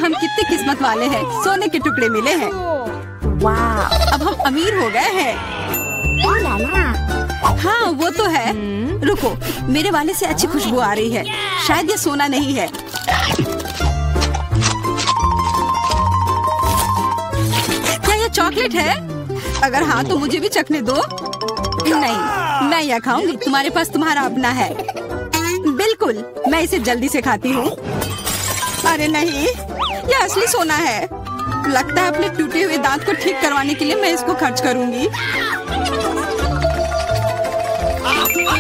हम कितने किस्मत वाले हैं, सोने के टुकड़े मिले हैं। वाह, अब हम अमीर हो गए हैं। हाँ वो तो है। रुको, मेरे वाले से अच्छी खुशबू आ रही है। शायद ये सोना नहीं है। क्या ये चॉकलेट है? अगर हाँ तो मुझे भी चखने दो। नहीं, मैं यह खाऊंगी। तुम्हारे पास तुम्हारा अपना है। बिल्कुल, मैं इसे जल्दी से खाती हूँ। अरे नहीं, यह असली सोना है। लगता है अपने टूटे हुए दांत को ठीक करवाने के लिए मैं इसको खर्च करूंगी।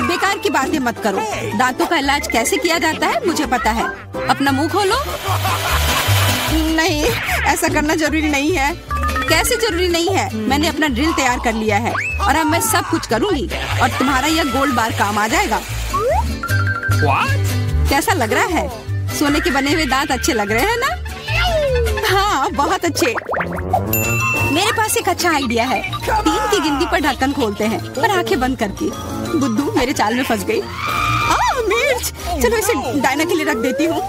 बेकार की बातें मत करो। दांतों का इलाज कैसे किया जाता है मुझे पता है। अपना मुंह खोलो। नहीं, ऐसा करना जरूरी नहीं है। कैसे जरूरी नहीं है? मैंने अपना ड्रिल तैयार कर लिया है और अब मैं सब कुछ करूंगी और तुम्हारा यह गोल्ड बार काम आ जाएगा। कैसा लग रहा है? सोने के बने हुए दांत अच्छे लग रहे हैं ना? हाँ, बहुत अच्छे। मेरे पास एक अच्छा आइडिया है। 3 की गिनती पर ढक्कन खोलते हैं, पर आंखें बंद करके। बुद्धू मेरे चाल में फंस गई। मिर्च, चलो इसे डायना के लिए रख देती हूँ।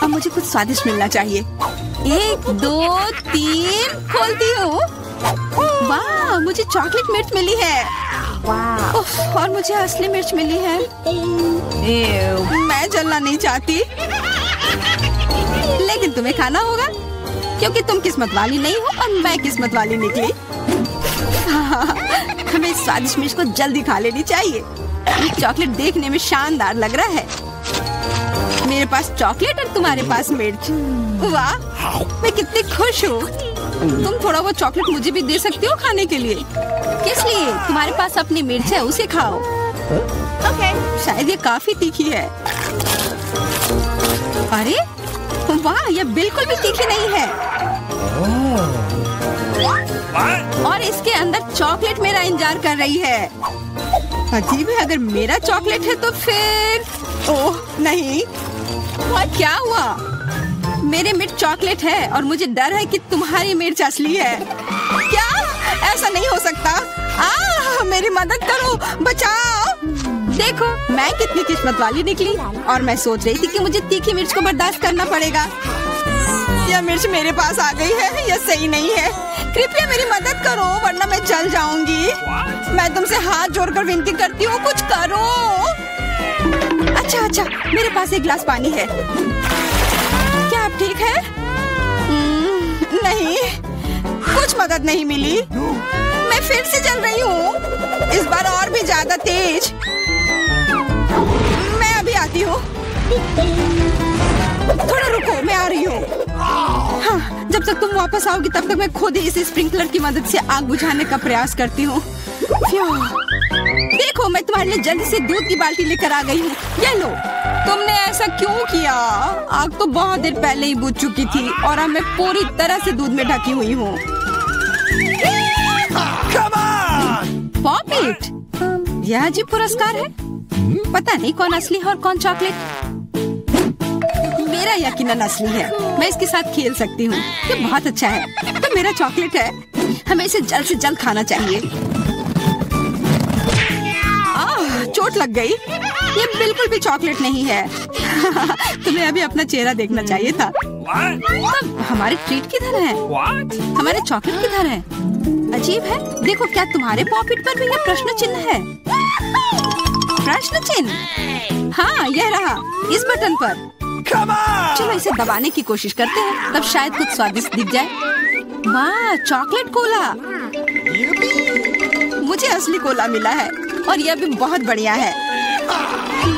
अब मुझे कुछ स्वादिष्ट मिलना चाहिए। 1 2 3 खोलती हूँ। वाह, मुझे चॉकलेट मिर्च मिली है। और मुझे असली मिर्च मिली है। मैं जलना नहीं चाहती, लेकिन तुम्हें खाना होगा क्योंकि तुम किस्मत वाली नहीं हो और मैं किस्मत वाली निकली। हमें इस स्वादिष्ट मिर्च को जल्दी खा लेनी चाहिए। ये चॉकलेट देखने में शानदार लग रहा है। मेरे पास चॉकलेट और तुम्हारे पास मिर्च। वाह, मैं कितनी खुश हूँ। तुम थोड़ा वो चॉकलेट मुझे भी दे सकती हो खाने के लिए। किस लिए? तुम्हारे पास अपनी मिर्च है, उसे खाओ। शायद ये काफी तीखी है। अरे वाह, यह बिल्कुल भी तीखी नहीं है। और इसके अंदर चॉकलेट मेरा इंतजार कर रही है। अजीब है, अगर मेरा चॉकलेट है तो फिर ओह नहीं। क्या हुआ? मेरे मिर्च चॉकलेट है और मुझे डर है कि तुम्हारी मिर्च असली है। क्या? ऐसा नहीं हो सकता। मेरी मदद करो, बचाओ। देखो मैं कितनी किस्मत वाली निकली। और मैं सोच रही थी कि मुझे तीखी मिर्च को बर्दाश्त करना पड़ेगा। यह मिर्च मेरे पास आ गई है। यह सही नहीं है। कृपया मेरी मदद करो वरना मैं जल जाऊंगी। मैं तुमसे हाथ जोड़कर विनती करती हूँ, कुछ करो। अच्छा, मेरे पास एक गिलास पानी है। क्या आप ठीक है? नहीं, कुछ मदद नहीं मिली। मैं फिर से जल रही हूँ, इस बार और भी ज्यादा तेज। मैं अभी आती हूँ। थोड़ा रुको, मैं आ रही हूँ। हाँ, जब तक तुम वापस आओगी तब तक मैं खुद ही इस स्प्रिंकलर की मदद से आग बुझाने का प्रयास करती हूँ। देखो, मैं तुम्हारे लिए जल्दी से दूध की बाल्टी लेकर आ गई हूँ। ये लो। तुमने ऐसा क्यों किया? आग तो बहुत देर पहले ही बुझ चुकी थी और अब मैं पूरी तरह से दूध में ढकी हुई हूँ। पॉपिट, यह अजीब पुरस्कार है। पता नहीं कौन असली है और कौन चॉकलेट। मेरा यकीनन असली है। मैं इसके साथ खेल सकती हूँ। ये बहुत अच्छा है। तो मेरा चॉकलेट है। हमें इसे जल्द से जल्द खाना चाहिए। चोट लग गई। ये बिल्कुल भी चॉकलेट नहीं है। तुम्हें अभी अपना चेहरा देखना चाहिए था। तब हमारे ट्रीट किधर है? हमारे चॉकलेट किधर है? अजीब है। देखो, क्या तुम्हारे पॉकेट पर भी यह प्रश्न चिन्ह है? प्रश्न चिन्ह? हाँ, यह रहा, इस बटन पर। चलो इसे दबाने की कोशिश करते हैं, तब शायद कुछ स्वादिष्ट दिख जाए। वाह, चॉकलेट कोला। मुझे असली कोला मिला है और यह भी बहुत बढ़िया है।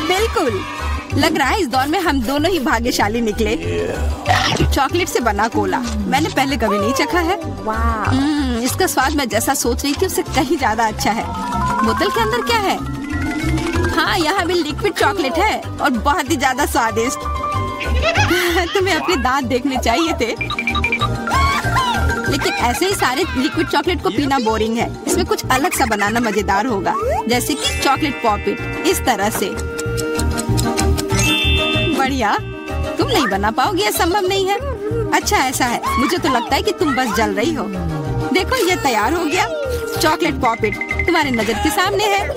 बिल्कुल, लग रहा है इस दौर में हम दोनों ही भाग्यशाली निकले। चॉकलेट से बना कोला मैंने पहले कभी नहीं चखा है। इसका स्वाद मैं जैसा सोच रही थी उससे कहीं ज्यादा अच्छा है। बोतल के अंदर क्या है? हाँ, यहाँ भी लिक्विड चॉकलेट है और बहुत ही ज्यादा स्वादिष्ट। तुम्हें अपने दांत देखने चाहिए थे। लेकिन ऐसे ही सारे लिक्विड चॉकलेट को पीना बोरिंग है। इसमें कुछ अलग सा बनाना मजेदार होगा, जैसे कि चॉकलेट पॉपिट, इस तरह से। बढ़िया। तुम नहीं बना पाओगे, यह संभव नहीं है। अच्छा ऐसा है, मुझे तो लगता है कि तुम बस जल रही हो। देखो, ये तैयार हो गया। चॉकलेट पॉपिट तुम्हारे नजर के सामने है।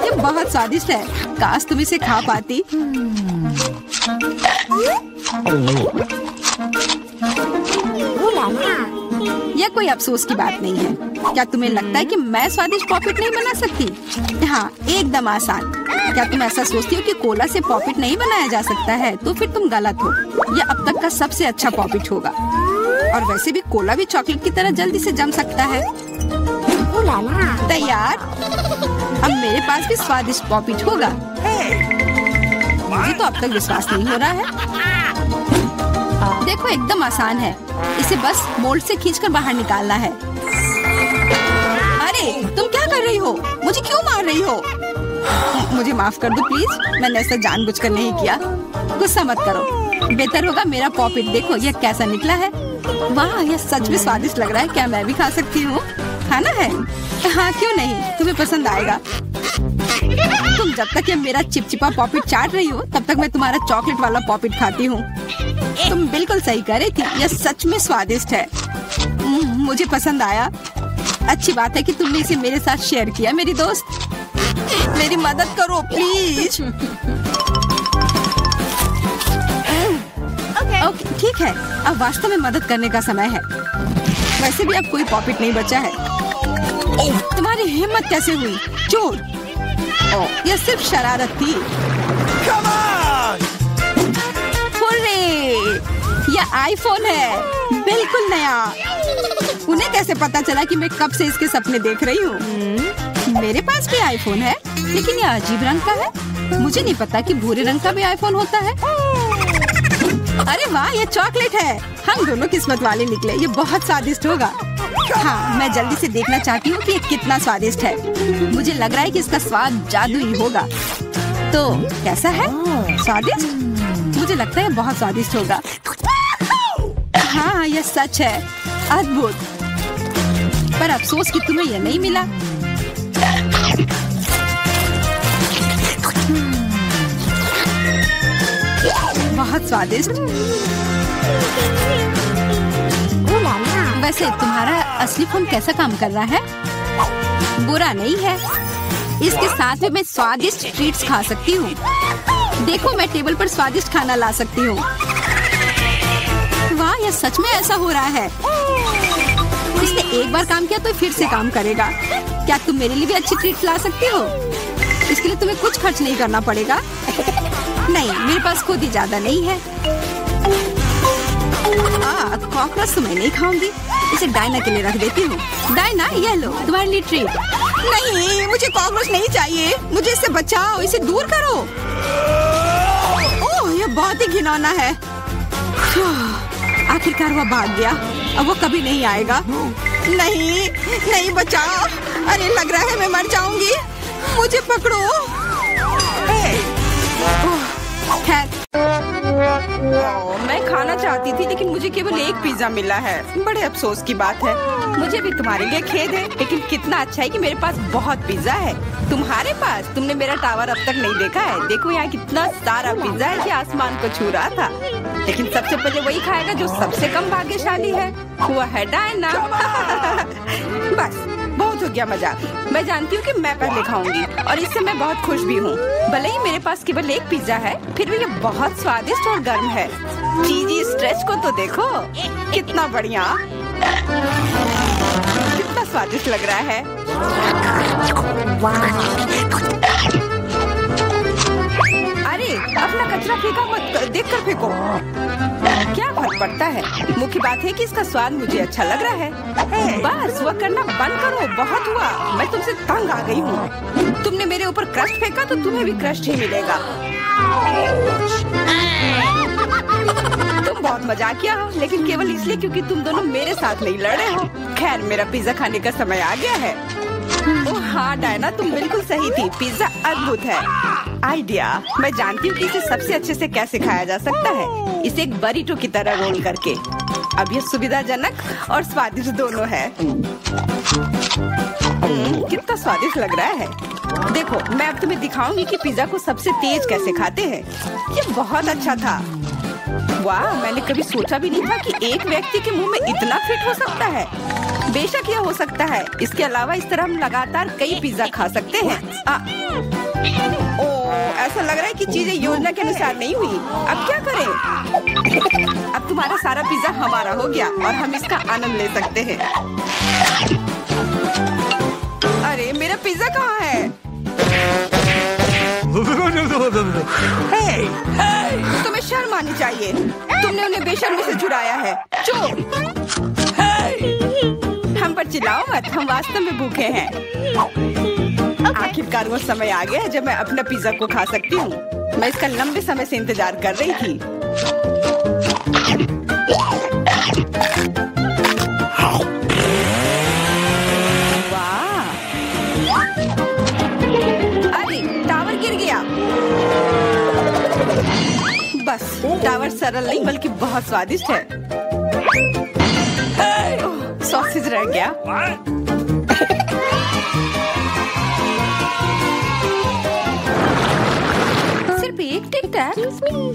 ये बहुत स्वादिष्ट है। काश तुम इसे खा पाती। यह कोई अफसोस की बात नहीं है। क्या तुम्हें लगता है कि मैं स्वादिष्ट पॉपिट नहीं बना सकती? हाँ, एकदम आसान। क्या तुम ऐसा सोचती हो कि कोला से पॉपिट नहीं बनाया जा सकता है? तो फिर तुम गलत हो। यह अब तक का सबसे अच्छा पॉपिट होगा। और वैसे भी कोला भी चॉकलेट की तरह जल्दी से जम सकता है। तैयार? अब मेरे पास भी स्वादिष्ट पॉपिट होगा। मुझे तो अब तक विश्वास नहीं हो रहा है। देखो, एकदम आसान है। इसे बस मोल्ड से खींचकर बाहर निकालना है। अरे, तुम क्या कर रही हो? मुझे क्यों मार रही हो? मुझे माफ कर दो प्लीज। मैंने ऐसा जानबूझकर नहीं किया। गुस्सा मत करो। बेहतर होगा मेरा पॉपिट देखो यह कैसा निकला है। वाह, यह सच में स्वादिष्ट लग रहा है। क्या मैं भी खा सकती हूँ? खाना है? हाँ, क्यों नहीं, तुम्हें पसंद आएगा। तुम जब तक ये मेरा चिपचिपा पॉपिट चाट रही हो तब तक मैं तुम्हारा चॉकलेट वाला पॉपिट खाती हूँ। तुम बिल्कुल सही कह रही थी, यह सच में स्वादिष्ट है। मुझे पसंद आया। अच्छी बात है कि तुमने इसे मेरे साथ शेयर किया। मेरी दोस्त, मेरी मदद करो प्लीज। ओके, ठीक है। अब वास्तव में मदद करने का समय है। वैसे भी अब कोई पॉपिट नहीं बचा है। तुम्हारी हिम्मत कैसे हुई? चोर! यह सिर्फ शरारत थी। यह आईफोन है, बिल्कुल नया। उन्हें कैसे पता चला कि मैं कब से इसके सपने देख रही हूँ? मेरे पास भी आईफोन है, लेकिन यह अजीब रंग का है। मुझे नहीं पता कि भूरे रंग का भी आईफोन होता है। अरे वाह, ये चॉकलेट है। हम दोनों किस्मत वाले निकले। ये बहुत स्वादिष्ट होगा। हाँ, मैं जल्दी से देखना चाहती हूँ कि ये कितना स्वादिष्ट है। मुझे लग रहा है कि इसका स्वाद जादुई होगा। तो कैसा है? स्वादिष्ट? मुझे लगता है बहुत स्वादिष्ट होगा। हाँ, यह सच है। अद्भुत। पर अफसोस कि तुम्हें यह नहीं मिला। बहुत स्वादिष्ट। वैसे तुम्हारा असली फोन कैसा काम कर रहा है? बुरा नहीं है। इसके साथ में मैं स्वादिष्ट ट्रीट्स खा सकती हूँ। देखो, मैं टेबल पर स्वादिष्ट खाना ला सकती हूँ। वाह, यह सच में ऐसा हो रहा है। इसने एक बार काम किया तो फिर से काम करेगा। क्या तुम मेरे लिए भी अच्छी ट्रीट ला सकती हो? इसके लिए तुम्हें कुछ खर्च नहीं करना पड़ेगा। नहीं, मेरे पास खुद ही ज्यादा नहीं है। कॉकरोच तो मैं नहीं खाऊंगी। इसे डायना के लिए रख देती हूँ। डायना, यह लो तुम्हारे लिए ट्रीट। नहीं, मुझे कॉकरोच नहीं चाहिए। मुझे इससे बचाओ, इसे दूर करो। ओह, यह बहुत ही घिनौना है। आखिरकार वह भाग गया। अब वो कभी नहीं आएगा। नहीं, नहीं, बचाओ। अरे, लग रहा है मैं मर जाऊंगी। मुझे पकड़ो। मैं खाना चाहती थी, लेकिन मुझे केवल एक पिज्जा मिला है। बड़े अफसोस की बात है। मुझे भी तुम्हारे लिए खेद है, लेकिन कितना अच्छा है कि मेरे पास बहुत पिज्जा है। तुम्हारे पास? तुमने मेरा टावर अब तक नहीं देखा है। देखो, यहाँ कितना सारा पिज्जा है कि आसमान को छू रहा था। लेकिन सबसे पहले वही खाएगा जो सबसे कम भाग्यशाली है। वो है डायना। बस, बहुत हो गया मजाक। मैं जानती हूँ कि मैं पहले खाऊंगी और इससे मैं बहुत खुश भी हूँ। भले ही मेरे पास केवल एक पिज्जा है, फिर भी ये बहुत स्वादिष्ट और गर्म है। चीजी स्ट्रेच को तो देखो, कितना बढ़िया, कितना स्वादिष्ट लग रहा है। अरे, अपना कचरा फेंका मत, देखकर फेंको। क्या फर्क पड़ता है? मुख्य बात है कि इसका स्वाद मुझे अच्छा लग रहा है। बस वह करना बंद करो। बहुत हुआ, मैं तुमसे तंग आ गई हूँ। तुमने मेरे ऊपर क्रस्ट फेंका तो तुम्हें भी क्रस्ट ही मिलेगा। तुम बहुत मजाकिया हो, लेकिन केवल इसलिए क्योंकि तुम दोनों मेरे साथ नहीं लड़ रहे हो। खैर, मेरा पिज्जा खाने का समय आ गया है। ओह हाँ डायना, तुम बिल्कुल सही थी। पिज्जा अद्भुत है। आइडिया, मैं जानती हूँ कि इसे सबसे अच्छे से कैसे खाया जा सकता है। इसे एक बरीटो की तरह रोल करके। अब ये सुविधाजनक और स्वादिष्ट दोनों है। कितना स्वादिष्ट लग रहा है। देखो, मैं अब तुम्हें दिखाऊंगी कि पिज्जा को सबसे तेज कैसे खाते हैं। ये बहुत अच्छा था। वाह, मैंने कभी सोचा भी नहीं था कि एक व्यक्ति के मुंह में इतना फिट हो सकता है। बेशक यह हो सकता है। इसके अलावा इस तरह हम लगातार कई पिज्जा खा सकते हैं। ऐसा लग रहा है कि चीजें योजना के अनुसार नहीं हुई। अब क्या करें? अब तुम्हारा सारा पिज्जा हमारा हो गया और हम इसका आनंद ले सकते हैं। अरे मेरा पिज्जा कहाँ है? तुम्हें शर्म आनी चाहिए। तुमने उन्हें बेशर्मी से चुराया है। चुप! हम पर चिल्लाओ मत, हम वास्तव में भूखे हैं। आखिरकार वो समय आ गया है जब मैं अपना पिज्जा को खा सकती हूँ। मैं इसका लंबे समय से इंतजार कर रही थी। वाह! अरे टावर गिर गया। बस टावर सरल नहीं बल्कि बहुत स्वादिष्ट है। सॉसेज रह गया। सिर्फ एक टिक टैक,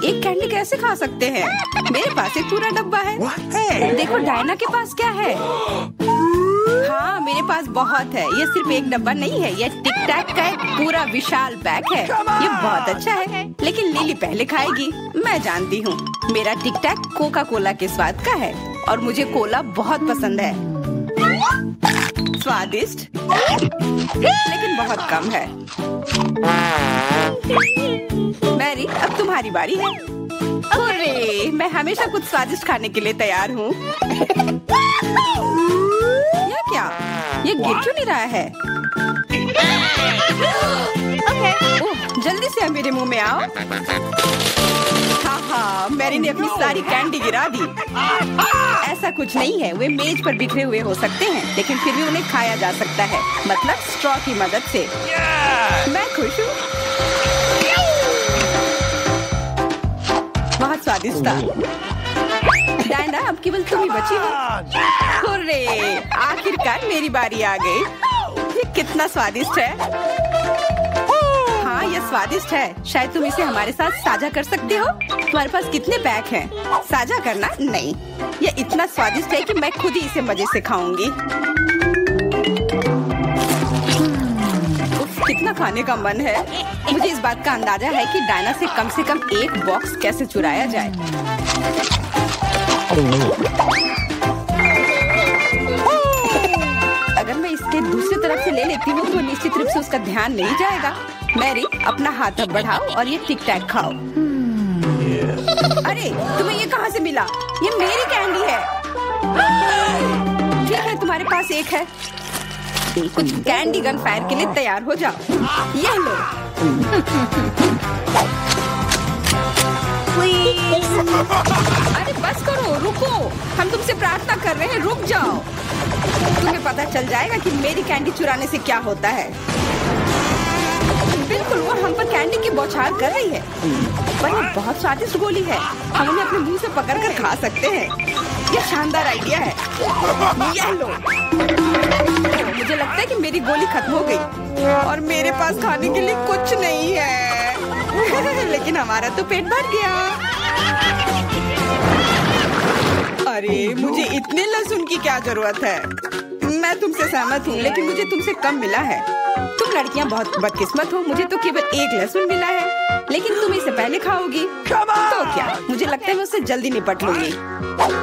एक कैंडी कैसे खा सकते हैं? मेरे पास एक पूरा डब्बा है। देखो डायना के पास क्या है। हाँ मेरे पास बहुत है। ये सिर्फ एक डब्बा नहीं है, ये टिक टैक का एक पूरा विशाल पैक है। ये बहुत अच्छा है, लेकिन लिली पहले खाएगी। मैं जानती हूँ मेरा टिक टैक कोका कोला के स्वाद का है और मुझे कोला बहुत पसंद है। स्वादिष्ट लेकिन बहुत कम है। मैरी अब तुम्हारी बारी है। अरे मैं हमेशा कुछ स्वादिष्ट खाने के लिए तैयार हूँ। यह क्या? ये गिर क्यों नहीं रहा है? ओह जल्दी से मेरे मुंह में आओ। हाँ मैरी ने अपनी सारी कैंडी गिरा दी। ऐसा कुछ नहीं है, वे मेज पर बिखरे हुए हो सकते हैं लेकिन फिर भी उन्हें खाया जा सकता है, मतलब स्ट्रॉ की मदद से। मैं खुश हूँ। बहुत स्वादिष्ट था। डायना अब केवल तुम ही बची हो। हुर्रे! आखिरकार मेरी बारी आ गई। ये कितना स्वादिष्ट है। हाँ ये स्वादिष्ट है। शायद तुम इसे हमारे साथ साझा कर सकते हो। तुम्हारे पास कितने पैक हैं? साझा करना नहीं। ये इतना स्वादिष्ट है कि मैं खुद ही इसे मजे से खाऊंगी। कितना खाने का मन है। मुझे इस बात का अंदाजा है कि डायना से कम एक बॉक्स कैसे चुराया जाए। अगर मैं इसके दूसरी तरफ से ले लेती हूँ तो निश्चित रूप से उसका ध्यान नहीं जाएगा। मैरी अपना हाथ अब बढ़ाओ और ये टिक टैक खाओ। अरे तुम्हें ये कहाँ से मिला? ये मेरी कैंडी है। ठीक है तुम्हारे पास एक है। कुछ कैंडी गन फायर के लिए तैयार हो जाओ। ये लो। अरे बस करो, रुको। हम तुमसे प्रार्थना कर रहे हैं, रुक जाओ। तुम्हें पता चल जाएगा कि मेरी कैंडी चुराने से क्या होता है। बिल्कुल वो हम पर कैंडी की बौछार कर रही है। पर ये बहुत स्वादिष्ट गोली है। हम उन्हें अपने मुंह से पकड़कर खा सकते हैं। ये शानदार आइडिया है। ये लो। मुझे लगता है कि मेरी गोली खत्म हो गई और मेरे पास खाने के लिए कुछ नहीं है। लेकिन हमारा तो पेट भर गया। अरे मुझे इतने लहसुन की क्या जरूरत है? मैं तुमसे सहमत हूँ लेकिन मुझे तुमसे कम मिला है। तुम लड़कियाँ बहुत बदकिस्मत हो। मुझे तो केवल एक लहसुन मिला है लेकिन तुम इसे पहले खाओगी तो क्या? मुझे लगता है मैं उससे जल्दी निपट लूंगी।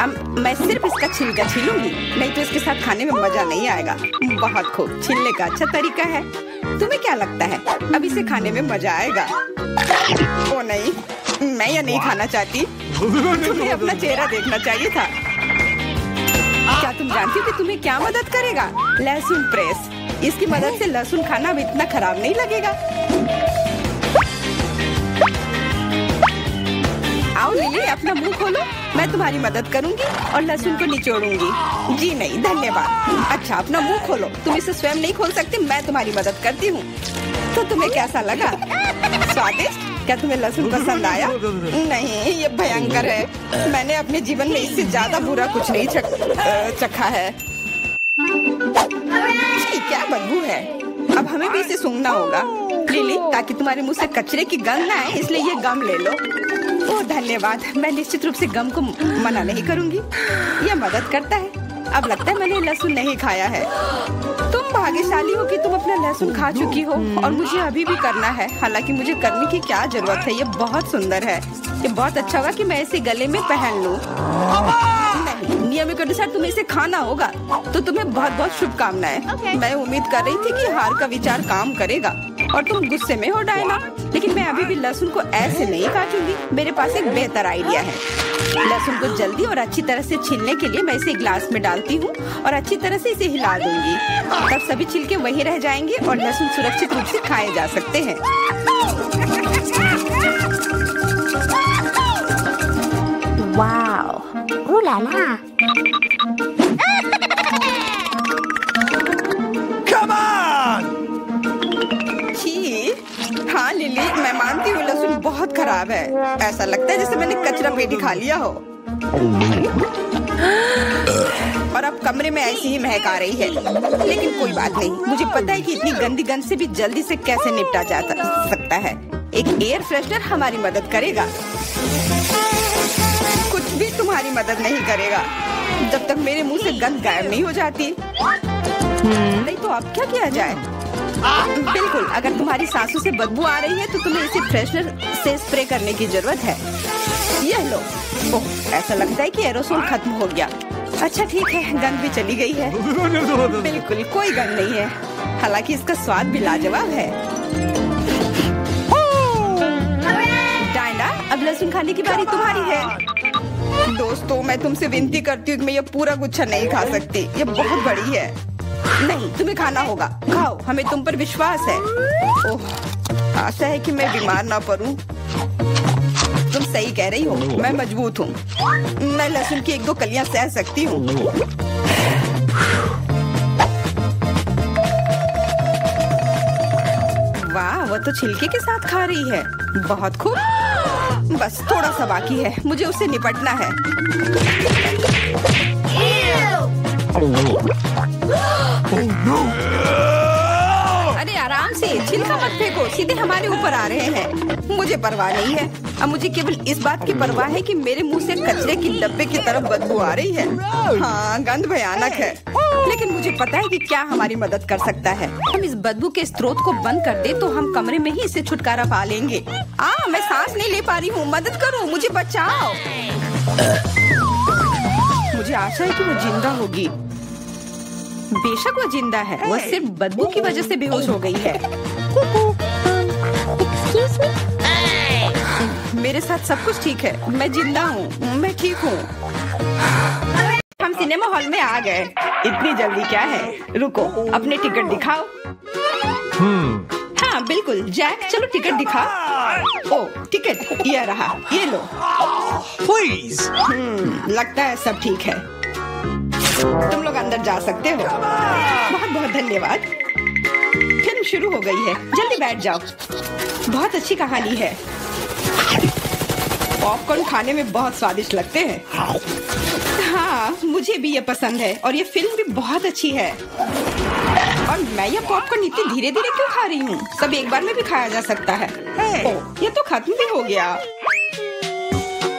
अब मैं सिर्फ इसका छिलका छीलूंगी, नहीं तो इसके साथ खाने में मजा नहीं आएगा। बहुत खूब, छीलने का अच्छा तरीका है। तुम्हें क्या लगता है अब इसे खाने में मजा आएगा? ओ नहीं, मैं यह नहीं खाना चाहती। तुम्हें अपना चेहरा देखना चाहिए था। क्या तुम जानती हो कि तुम्हें क्या मदद करेगा? लहसुन प्रेस। इसकी मदद से लहसुन खाना अब इतना खराब नहीं लगेगा। आओ लिली, अपना मुंह खोलो। मैं तुम्हारी मदद करूंगी और लहसुन को निचोड़ूंगी। जी नहीं धन्यवाद। अच्छा अपना मुंह खोलो। तुम इसे स्वयं नहीं खोल सकती, मैं तुम्हारी मदद करती हूँ। तो तुम्हें कैसा लगा? स्वादिष्ट? क्या तुम्हें लहसुन पसंद आया? नहीं, ये भयंकर है। मैंने अपने जीवन में इससे ज्यादा बुरा कुछ नहीं चखा है। क्या बदबू है। अब हमें भी इसे सूंघना होगा लिली, ताकि तुम्हारे मुंह से कचरे की गंध ना आए, इसलिए ये गम ले लो। ओह धन्यवाद। मैं निश्चित रूप से गम को मना नहीं करूंगी। यह मदद करता है। अब लगता है मैंने लहसुन नहीं खाया है। तुम तुम भाग्यशाली हो कि तुम अपना लहसुन खा चुकी हो और मुझे अभी भी करना है। हालांकि मुझे करने की क्या जरूरत है, ये बहुत सुंदर है। ये बहुत अच्छा होगा कि मैं इसे गले में पहन लूं। नहीं, नियम के अनुसार तुम्हें इसे खाना होगा। तो तुम्हें बहुत बहुत शुभकामनाएं। मैं उम्मीद कर रही थी कि हार का विचार काम करेगा और तुम गुस्से में हो डायना, लेकिन मैं अभी भी लहसुन को ऐसे नहीं काटूंगी। मेरे पास एक बेहतर आइडिया है। लहसुन को जल्दी और अच्छी तरह से छीलने के लिए मैं इसे ग्लास में डालती हूँ और अच्छी तरह से इसे हिला दूंगी। तब सभी छिलके वहीं रह जाएंगे और लहसुन सुरक्षित रूप से खाए जा सकते हैं। वाओ, ओह ला ला। हाँ लिली, मैं मानती हूँ लहसुन बहुत खराब है। ऐसा लगता है जैसे मैंने कचरा पेटी खा लिया हो। और अब कमरे में ऐसी ही महक आ रही है, लेकिन कोई बात नहीं। मुझे पता है कि इतनी गंदी गंध से भी जल्दी से कैसे निपटा जा सकता है। एक एयर फ्रेशनर हमारी मदद करेगा। कुछ भी तुम्हारी मदद नहीं करेगा जब तक मेरे मुंह से गंध गायब नहीं हो जाती। नहीं तो अब क्या किया जाए? बिल्कुल, अगर तुम्हारी सांसों से बदबू आ रही है तो तुम्हें इसे फ्रेशनर से स्प्रे करने की जरूरत है। यह लो। ओह, ऐसा लगता है कि एरोसोल खत्म हो गया। अच्छा ठीक है, गंध भी चली गई है। बिल्कुल कोई गंध नहीं है। हालांकि इसका स्वाद भी लाजवाब है। डायना, अब लहसुन खाने की बारी तुम्हारी है। दोस्तों, मैं तुमसे विनती करती हूँ कि मैं ये पूरा गुच्छा नहीं खा सकती। ये बहुत बड़ी है। नहीं, तुम्हें खाना होगा। खाओ, हमें तुम पर विश्वास है। ओह, आशा है कि मैं बीमार ना पड़ूं। तुम सही कह रही हो, मैं मजबूत हूँ। मैं लहसुन की 1-2 कलियां सह सकती हूँ। वाह, वो तो छिलके के साथ खा रही है। बहुत खूब। बस थोड़ा सा बाकी है, मुझे उससे निपटना है। अरे आराम से, छिलका मत फेंको, सीधे हमारे ऊपर आ रहे हैं। मुझे परवाह नहीं है। अब मुझे केवल इस बात की परवाह है कि मेरे मुंह से कचरे की डब्बे की तरफ बदबू आ रही है। हाँ, गंध भयानक है, लेकिन मुझे पता है कि क्या हमारी मदद कर सकता है। हम इस बदबू के स्रोत को बंद कर दे तो हम कमरे में ही इसे छुटकारा पा लेंगे। मैं सांस नहीं ले पा रही हूँ, मदद करो, मुझे बचाओ। मुझे आशा है कि वो जिंदा होगी। बेशक वो जिंदा है, वो सिर्फ बदबू की वजह से बेहोश हो गई है। मेरे साथ सब कुछ ठीक है, मैं जिंदा हूँ, मैं ठीक हूँ। हम सिनेमा हॉल में आ गए। इतनी जल्दी क्या है? रुको, अपने टिकट दिखाओ। हाँ बिल्कुल, जैक चलो टिकट दिखा। ओ टिकट, ये रहा, ये लो। प्लीज। लगता है सब ठीक है। तुम लोग अंदर जा सकते हो। बहुत बहुत धन्यवाद। फिल्म शुरू हो गई है, जल्दी बैठ जाओ। बहुत अच्छी कहानी है। पॉपकॉर्न खाने में बहुत स्वादिष्ट लगते हैं। हाँ, मुझे भी ये पसंद है और ये फिल्म भी बहुत अच्छी है। और मैं ये पॉपकॉर्न इतनी धीरे धीरे क्यों खा रही हूँ? सब एक बार में भी खाया जा सकता है। ये तो खत्म भी हो गया।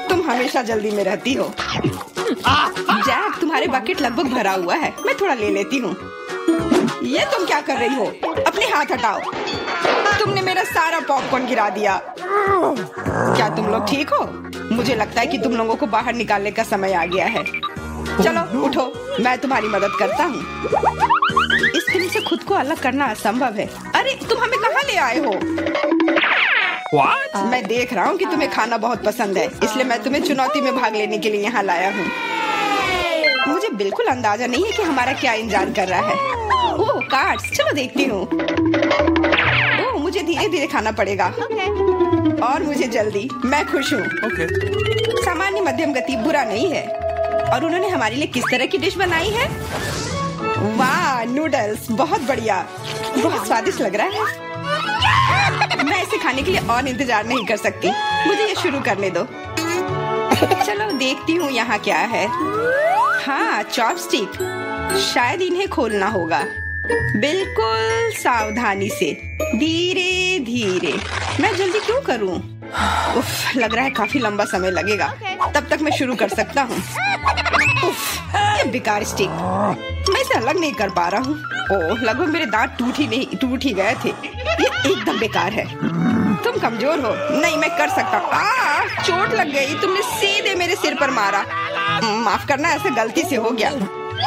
तुम हमेशा जल्दी में रहती हो। जैक, तुम्हारे बकेट लगभग भरा हुआ है, मैं थोड़ा ले लेती हूँ। ये तुम क्या कर रही हो? अपने हाथ हटाओ। तुमने मेरा सारा पॉपकॉर्न गिरा दिया। क्या तुम लोग ठीक हो? मुझे लगता है कि तुम लोगों को बाहर निकालने का समय आ गया है। चलो उठो, मैं तुम्हारी मदद करता हूँ। इस फिल्म से खुद को अलग करना असंभव है। अरे तुम हमें कहाँ ले आए हो? What? मैं देख रहा हूँ कि तुम्हें खाना बहुत पसंद है, इसलिए मैं तुम्हें चुनौती में भाग लेने के लिए यहाँ लाया हूँ। मुझे बिल्कुल अंदाजा नहीं है कि हमारा क्या इंतजार कर रहा है। ओह कार्ड्स, चलो देखती हूँ। ओह, मुझे धीरे धीरे खाना पड़ेगा। और मुझे जल्दी। मैं खुश हूँ। सामान्य मध्यम गति बुरा नहीं है। और उन्होंने हमारे लिए किस तरह की डिश बनाई है? वाह, नूडल्स, बहुत बढ़िया, बहुत स्वादिष्ट लग रहा है। मैं इसे खाने के लिए और इंतजार नहीं कर सकती। मुझे ये शुरू करने दो। चलो देखती हूँ यहाँ क्या है। हाँ, चॉपस्टिक। शायद इन्हें खोलना होगा। बिल्कुल सावधानी से, धीरे धीरे। मैं जल्दी क्यों करूँ? उफ, लग रहा है काफी लंबा समय लगेगा। तब तक मैं शुरू कर सकता हूँ। उफ, ये बेकार स्टिक, मैं इसे अलग नहीं कर पा रहा हूँ। ओह, लगभग मेरे दांत टूट ही गए थे। ये एकदम बेकार है। तुम कमजोर हो। नहीं, मैं कर सकता हूँ। चोट लग गई, तुमने सीधे मेरे सिर पर मारा। माफ करना, ऐसे गलती से हो गया।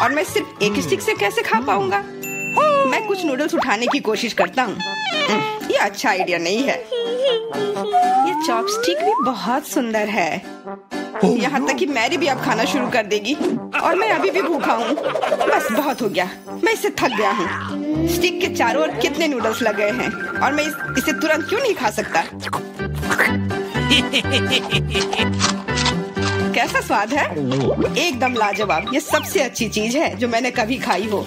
और मैं सिर्फ एक स्टिक से कैसे खा पाऊंगा? मैं कुछ नूडल्स उठाने की कोशिश करता हूँ। ये अच्छा आइडिया नहीं है। ये चॉपस्टिक भी बहुत सुंदर है। यहाँ तक कि मैरी भी अब खाना शुरू कर देगी और मैं अभी भी भूखा हूँ। बस बहुत हो गया, मैं इससे थक गया हूँ। स्टिक के चारों ओर कितने नूडल्स लग गए हैं और मैं इसे तुरंत क्यों नहीं खा सकता? कैसा स्वाद है? एकदम लाजवाब। ये सबसे अच्छी चीज है जो मैंने कभी खाई हो।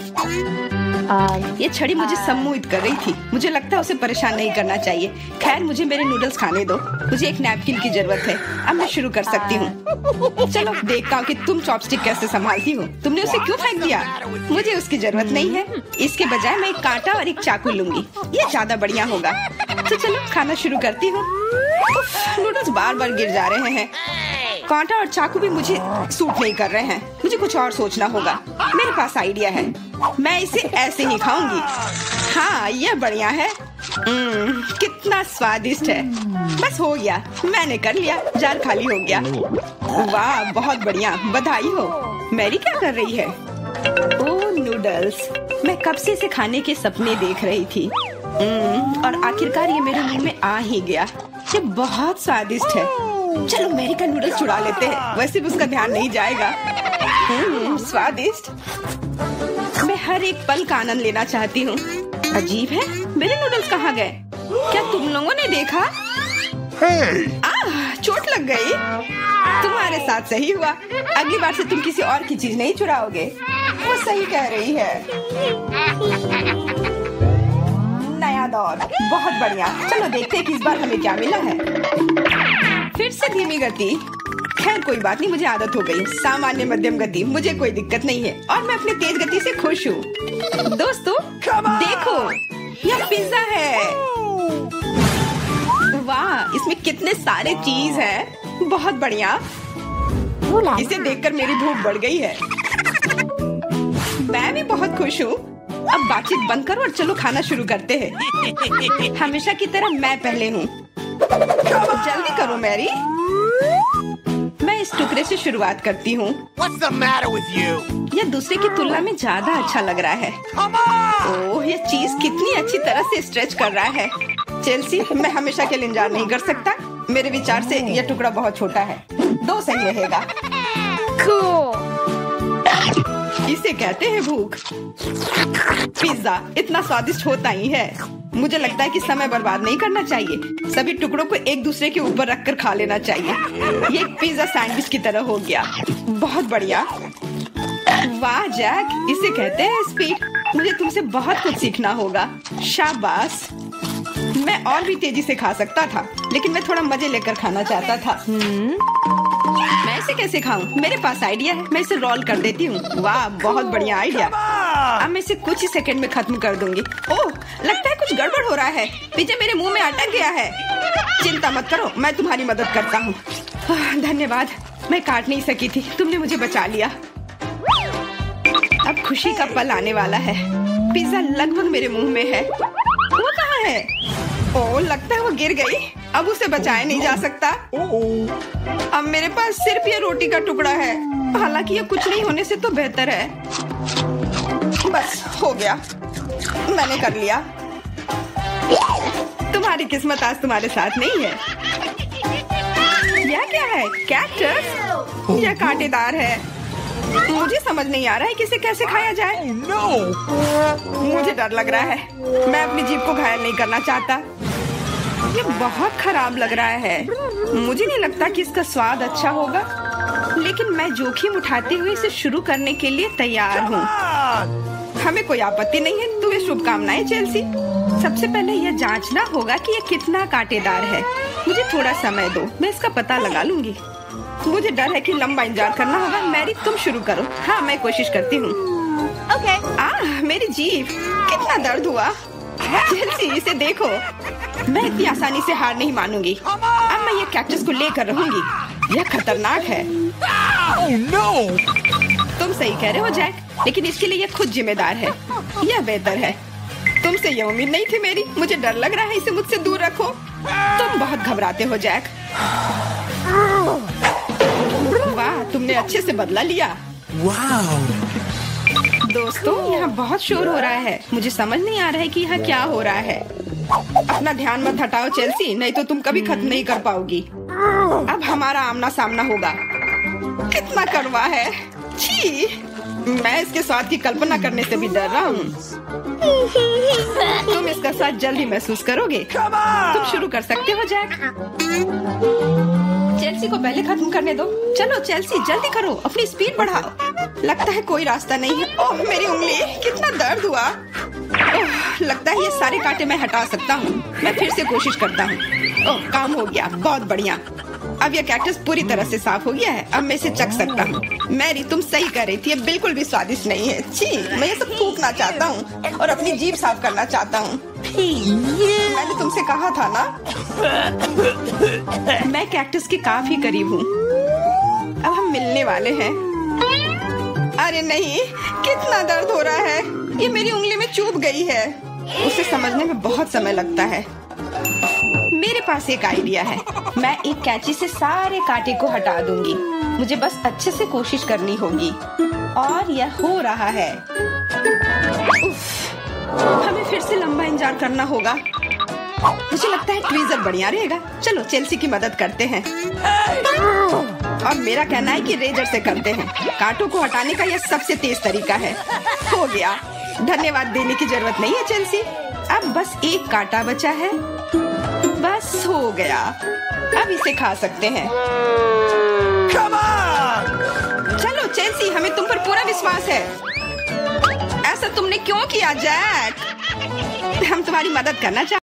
ये छड़ी मुझे सम्मोहित कर रही थी। मुझे लगता है उसे परेशान नहीं करना चाहिए। खैर, मुझे मेरे नूडल्स खाने दो। मुझे एक नैपकिन की जरूरत है। अब मैं शुरू कर सकती हूँ। चलो देखता हूँ कि तुम चॉपस्टिक कैसे संभालती हो। तुमने उसे क्यों फेंक दिया? मुझे उसकी जरूरत नहीं है। इसके बजाय मैं एक कांटा और एक चाकू लूंगी। ये ज्यादा बढ़िया होगा। तो चलो खाना शुरू करती हूँ। नूडल्स बार बार गिर जा रहे हैं। कांटा और चाकू भी मुझे सूट नहीं कर रहे हैं। मुझे कुछ और सोचना होगा। मेरे पास आइडिया है। मैं इसे ऐसे ही खाऊंगी। हाँ, यह बढ़िया है। कितना स्वादिष्ट है। बस हो गया, मैंने कर लिया। जार खाली हो गया। वाह, बहुत बढ़िया, बधाई हो। मैरी क्या कर रही है? ओह, नूडल्स। मैं कब से इसे खाने के सपने देख रही थी। और आखिरकार ये मेरे मुंह में आ ही गया। ये बहुत स्वादिष्ट है। चलो मैरी का नूडल्स चुरा लेते हैं। वैसे भी उसका ध्यान नहीं जाएगा। स्वादिष्ट। मैं हर एक पल का आनंद लेना चाहती हूँ। अजीब है, मेरे नूडल्स कहाँ गए? क्या तुम लोगों ने देखा? चोट लग गई। तुम्हारे साथ सही हुआ। अगली बार से तुम किसी और की चीज नहीं चुराओगे। वो सही कह रही है। नया दौर, बहुत बढ़िया। चलो देखते हैं कि इस बार हमें क्या मिला है। फिर से धीमी गति। खैर कोई बात नहीं, मुझे आदत हो गई। सामान्य मध्यम गति, मुझे कोई दिक्कत नहीं है और मैं अपनी तेज गति से खुश हूँ। दोस्तों देखो, यह पिज्जा है। वाह, इसमें कितने सारे चीज हैं। बहुत बढ़िया। इसे देखकर मेरी भूख बढ़ गई है। मैं भी बहुत खुश हूँ। अब बातचीत बंद करो और चलो खाना शुरू करते हैं। हमेशा की तरह मैं पहले हूँ। जल्दी करो मैरी। मैं इस टुकड़े से शुरुआत करती हूँ। What's the matter with you? यह दूसरे की तुलना में ज्यादा अच्छा लग रहा है। ओह, यह चीज कितनी अच्छी तरह से स्ट्रेच कर रहा है। चेल्सी, मैं हमेशा के लिए इंतजार नहीं कर सकता। मेरे विचार से यह टुकड़ा बहुत छोटा है। 2 सही रहेगा। इसे कहते हैं भूख। पिज्जा इतना स्वादिष्ट होता ही है। मुझे लगता है कि समय बर्बाद नहीं करना चाहिए। सभी टुकड़ों को एक दूसरे के ऊपर रखकर खा लेना चाहिए। ये एक पिज्जा सैंडविच की तरह हो गया। बहुत बढ़िया। वाह जैक, इसे कहते हैं स्पीड। मुझे तुमसे बहुत कुछ सीखना होगा। शाबाश। मैं और भी तेजी से खा सकता था, लेकिन मैं थोड़ा मजे लेकर खाना चाहता था। मैं इसे कैसे खाऊं? मेरे पास आइडिया है। मैं इसे रोल कर देती हूँ। वाह, बहुत बढ़िया आइडिया। अब मैं इसे कुछ ही सेकंड में खत्म कर दूंगी। ओह, लगता है कुछ गड़बड़ हो रहा है। पिज्जा मेरे मुंह में अटक गया है। चिंता मत करो, मैं तुम्हारी मदद करता हूँ। धन्यवाद। मैं काट नहीं सकी थी, तुमने मुझे बचा लिया। अब खुशी का पल आने वाला है। पिज्जा लगभग मेरे मुंह में है। वो कहाँ है? ओह, लगता है वो गिर गई। अब उसे बचाया नहीं जा सकता। अब मेरे पास सिर्फ ये रोटी का टुकड़ा है। हालांकि ये कुछ नहीं होने से तो बेहतर है। बस हो गया, मैंने कर लिया। तुम्हारी किस्मत आज तुम्हारे साथ नहीं है। यह क्या है? कैक्टस? यह कांटेदार है। मुझे समझ नहीं आ रहा है कि इसे कैसे खाया जाए। मुझे डर लग रहा है। मैं अपनी जीभ को घायल नहीं करना चाहता। ये बहुत खराब लग रहा है। मुझे नहीं लगता कि इसका स्वाद अच्छा होगा, लेकिन मैं जोखिम उठाते हुए इसे शुरू करने के लिए तैयार हूँ। हमें कोई आपत्ति नहीं है। तुम्हें शुभकामनाएं चेल्सी। सबसे पहले यह जांचना होगा कि यह कितना कांटेदार है। मुझे थोड़ा समय दो, मैं इसका पता लगा लूंगी। मुझे डर है कि लंबा इंतजार करना होगा। मैरी, तुम शुरू करो। हाँ, मैं कोशिश करती हूँ। ओके। मेरी जीभ, कितना दर्द हुआ। चेल्सी, इसे देखो। मैं इतनी आसानी से हार नहीं मानूंगी। अब मैं ये कैक्टस को लेकर रहूंगी। यह खतरनाक है। Oh no! तुम सही कह रहे हो जैक, लेकिन इसके लिए यह खुद जिम्मेदार है। यह बेहतर है। तुमसे ये उम्मीद नहीं थी मेरी। मुझे डर लग रहा है, इसे मुझसे दूर रखो। तुम बहुत घबराते हो जैक। वाह, तुमने अच्छे से बदला लिया। दोस्तों, यहाँ बहुत शोर हो रहा है। मुझे समझ नहीं आ रहा है कि यहाँ क्या हो रहा है। अपना ध्यान मत हटाओ चेल्सी, नहीं तो तुम कभी खत्म नहीं कर पाओगी। अब हमारा आमना सामना होगा। कितना कड़वा है, छी! मैं इसके स्वाद की कल्पना करने से भी डर रहा हूँ। तुम इसका स्वाद जल्दी महसूस करोगे। तुम शुरू कर सकते हो जैक। चेल्सी को पहले खत्म करने दो। चलो चेल्सी, जल्दी करो, अपनी स्पीड बढ़ाओ। लगता है कोई रास्ता नहीं है। ओह मेरी उंगली, कितना दर्द हुआ। ओह, लगता है ये सारे कांटे मैं हटा सकता हूँ। मैं फिर से कोशिश करता हूँ। ओह, काम हो गया, बहुत बढ़िया। अब यह कैक्टस पूरी तरह से साफ हो गया है। अब मैं इसे चख सकता हूँ। मैरी, तुम सही कह रही थी, ये बिल्कुल भी स्वादिष्ट नहीं है। छी, मैं ये सब थूकना चाहता हूँ और अपनी जीभ साफ करना चाहता हूँ। मैंने तुमसे कहा था ना। मैं कैक्टस के काफी करीब हूँ। अब हम मिलने वाले हैं। अरे नहीं, कितना दर्द हो रहा है। ये मेरी उंगली में चुभ गई है। उसे समझने में बहुत समय लगता है। मेरे पास एक आइडिया है। मैं एक कैंची से सारे कांटे को हटा दूंगी। मुझे बस अच्छे से कोशिश करनी होगी। और यह हो रहा है। उफ, हमें फिर से लंबा इंतजार करना होगा। मुझे लगता है ट्वीजर बढ़िया रहेगा। चलो चेल्सी की मदद करते हैं। और मेरा कहना है कि रेजर से करते हैं। कांटों को हटाने का यह सबसे तेज तरीका है। हो गया। धन्यवाद देने की जरूरत नहीं है चेल्सी। अब बस एक कांटा बचा है। बस हो गया। अब इसे खा सकते हैं। चलो चेल्सी, हमें तुम पर पूरा विश्वास है। ऐसा तुमने क्यों किया जैक? हम तुम्हारी मदद करना चाहते हैं।